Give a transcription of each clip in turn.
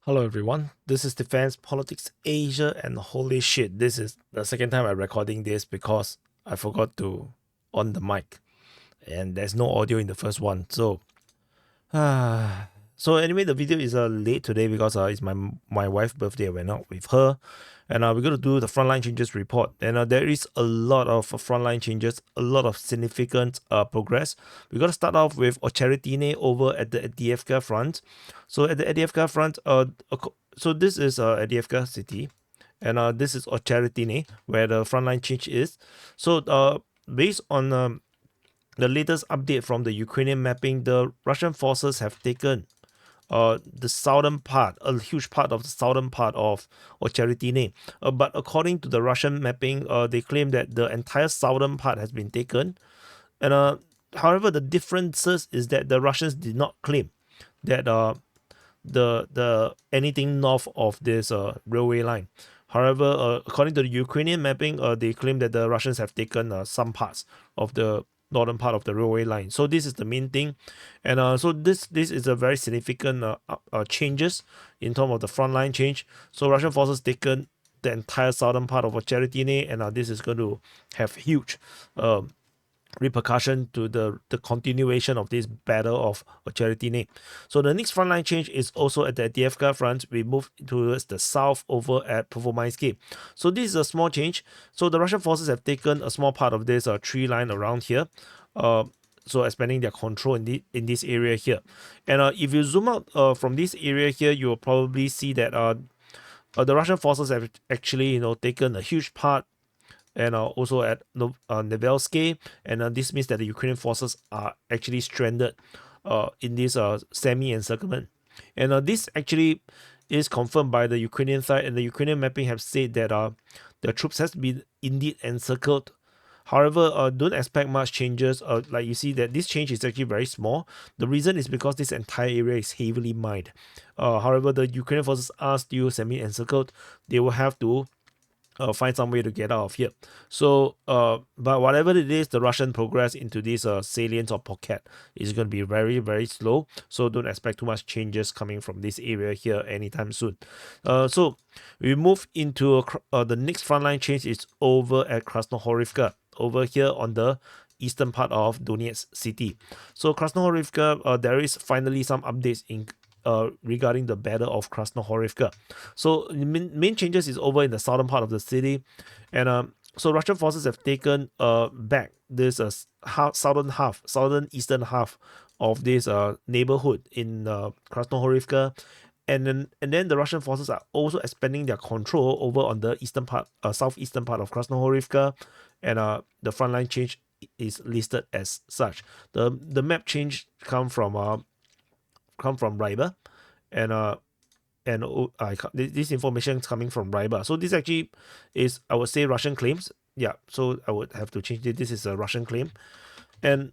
Hello everyone, this is Defense Politics Asia, and holy shit, this is the second time I'm recording this because I forgot to on the mic and there's no audio in the first one. So anyway, the video is late today because it's my wife's birthday. I went out with her, and we're going to do the Frontline Changes Report. And there is a lot of frontline changes, a lot of significant progress. We're going to start off with Ocheritine over at the Ediefka front. So at the Ediefka front, so this is Ediefka city, and this is Ocheritine where the frontline change is. So based on the latest update from the Ukrainian mapping, the Russian forces have taken the southern part, a huge part of the southern part of Ocheritine. But according to the Russian mapping, they claim that the entire southern part has been taken. And however, the differences is that the Russians did not claim that the anything north of this railway line. However, according to the Ukrainian mapping, they claim that the Russians have taken some parts of the northern part of the railway line. So this is the main thing, and so this is a very significant changes in terms of the front line change. So Russian forces taken the entire southern part of Ocheritine, and this is going to have huge repercussion to the continuation of this battle of Ocheritine. So the next frontline change is also at the Adievka front. We move towards the south over at Pervomaisky. So this is a small change. So the Russian forces have taken a small part of this tree line around here. So expanding their control in this area here. And if you zoom out from this area here, you will probably see that the Russian forces have actually taken a huge part, and also at Nevelsky, and this means that the Ukrainian forces are actually stranded in this semi-encirclement. And this actually is confirmed by the Ukrainian side, and the Ukrainian mapping have said that the troops has been indeed encircled. However, don't expect much changes. Like you see that this change is actually very small. The reason is because this entire area is heavily mined. However, the Ukrainian forces are still semi-encircled. They will have to find some way to get out of here. So, but whatever it is, the Russian progress into this salient or pocket is going to be very, very slow. So don't expect too much changes coming from this area here anytime soon. So we move into the next frontline change is over at Krasnohorivka, over here on the eastern part of Donetsk city. So Krasnohorivka, there is finally some updates in regarding the battle of Krasnohorivka. So the main changes is over in the southern part of the city, and so Russian forces have taken back this southern eastern half of this neighborhood in Krasnohorivka, and then the Russian forces are also expanding their control over on the eastern part, southeastern part of Krasnohorivka, and the frontline change is listed as such. The map change come from Riber, and this information is coming from Riber. So this actually is, I would say, Russian claims. Yeah, so I would have to change it. This is a Russian claim, and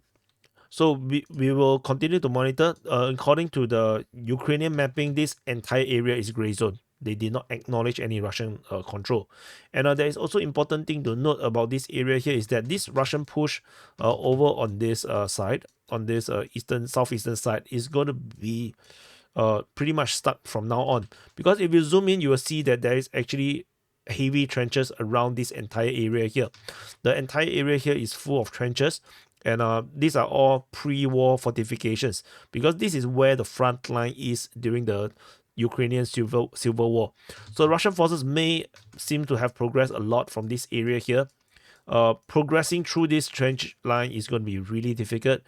so we will continue to monitor. According to the Ukrainian mapping, this entire area is gray zone. They did not acknowledge any Russian control. And there is also important thing to note about this area here is that this Russian push over on this side, on this southeastern side, is going to be pretty much stuck from now on. Because if you zoom in, you will see that there is actually heavy trenches around this entire area here. The entire area here is full of trenches, and these are all pre-war fortifications, because this is where the front line is during the Ukrainian civil war. So Russian forces may seem to have progressed a lot from this area here. Progressing through this trench line is going to be really difficult,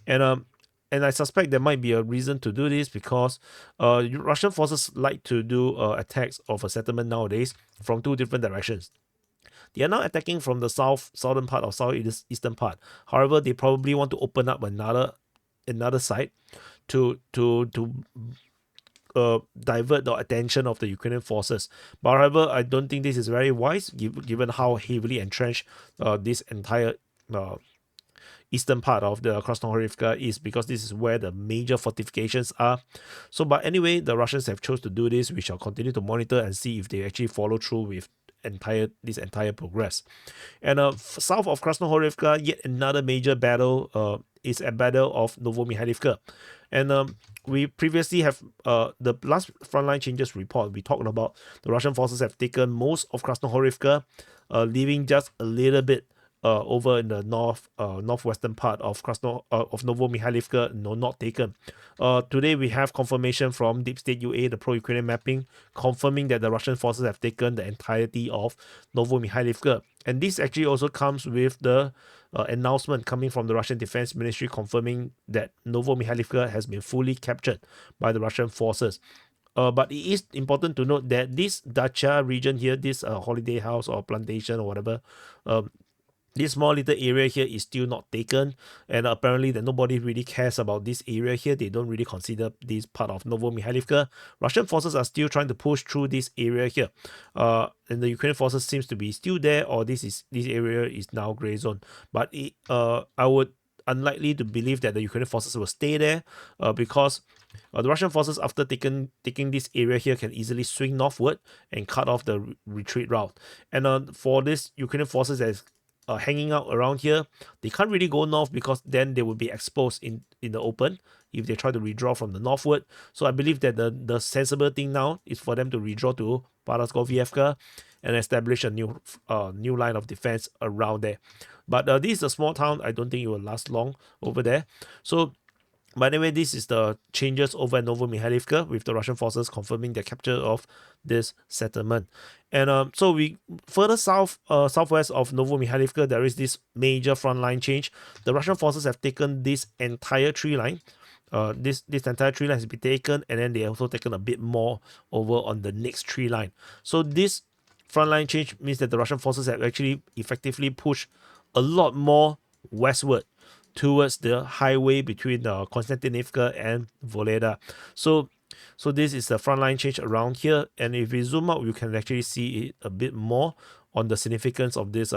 and I suspect there might be a reason to do this because Russian forces like to do attacks of a settlement nowadays from two different directions. They are now attacking from the southern part or southeastern part. However, they probably want to open up another side to divert the attention of the Ukrainian forces. But however, I don't think this is very wise given how heavily entrenched this entire eastern part of the Krasnohorivka is, because this is where the major fortifications are. So, but anyway, the Russians have chose to do this. We shall continue to monitor and see if they actually follow through with this entire progress. And south of Krasnohorivka, yet another major battle is a battle of Novo Mifka. And we previously have the last Frontline Changes report, we talked about the Russian forces have taken most of Krasnohorivka, leaving just a little bit over in the northwestern part of of Novo Mifka, not taken. Today we have confirmation from Deep State UA, the pro-Ukrainian mapping, confirming that the Russian forces have taken the entirety of Novo Mifka. And this actually also comes with the announcement coming from the Russian Defense Ministry confirming that Novo Mifka has been fully captured by the Russian forces. But it is important to note that this dacha region here, this holiday house or plantation or whatever, this small little area here is still not taken, and apparently that nobody really cares about this area here. They don't really consider this part of Novo Mifka. Russian forces are still trying to push through this area here, and the Ukrainian forces seems to be still there, or this area is now gray zone. But I would unlikely to believe that the Ukrainian forces will stay there, because the Russian forces, after taking this area here, can easily swing northward and cut off the retreat route. And for this Ukrainian forces that is hanging out around here, they can't really go north because then they will be exposed in the open if they try to redraw from the northward. So I believe that the sensible thing now is for them to redraw to Paraskovievka and establish a new line of defense around there. But this is a small town. I don't think it will last long over there. So by the way, this is the changes over at Novo Mifka, with the Russian forces confirming their capture of this settlement. And so we further southwest of Novo Mifka, there is this major frontline change. The Russian forces have taken this entire tree line. This entire tree line has been taken, and then they also taken a bit more over on the next tree line. So this frontline change means that the Russian forces have actually effectively pushed a lot more westward towards the highway between Konstantinivka and Voleda. So this is the frontline change around here, and if we zoom out, you can actually see it a bit more on the significance of this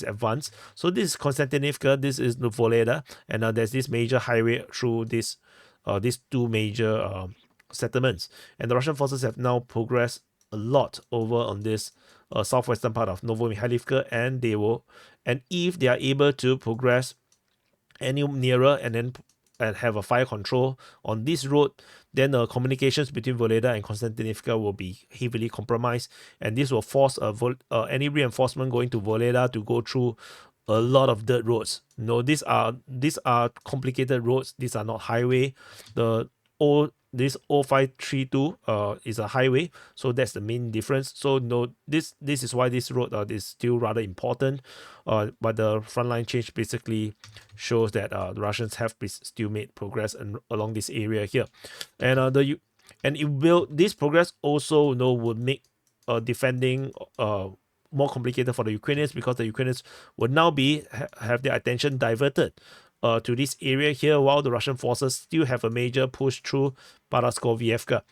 advance. So this is Konstantinivka, this is the Voleda, and there's this major highway through these two major settlements, and the Russian forces have now progressed a lot over on this southwestern part of Novo Mifka, and if they are able to progress any nearer and have a fire control on this road, then the communications between Voleda and Konstantinivka will be heavily compromised, and this will force any reinforcement going to Voleda to go through a lot of dirt roads. These are complicated roads. These are not highway. This 0532 is a highway, so that's the main difference. So this is why this road is still rather important, but the frontline change basically shows that the Russians have still made progress along this area here, and this progress also would make defending more complicated for the Ukrainians, because the Ukrainians would now have their attention diverted to this area here, while the Russian forces still have a major push through Paraskovievka.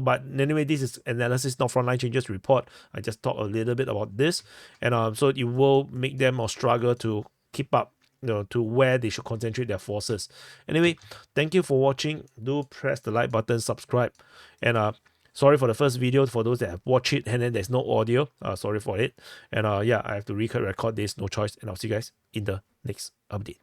But anyway, this is analysis, not Frontline Changes report. I just talked a little bit about this, and so it will make them struggle to keep up, to where they should concentrate their forces. Anyway, thank you for watching. Do press the like button, subscribe, and sorry for the first video for those that have watched it and then there's no audio. Sorry for it. And I have to record this, no choice. And I'll see you guys in the next update.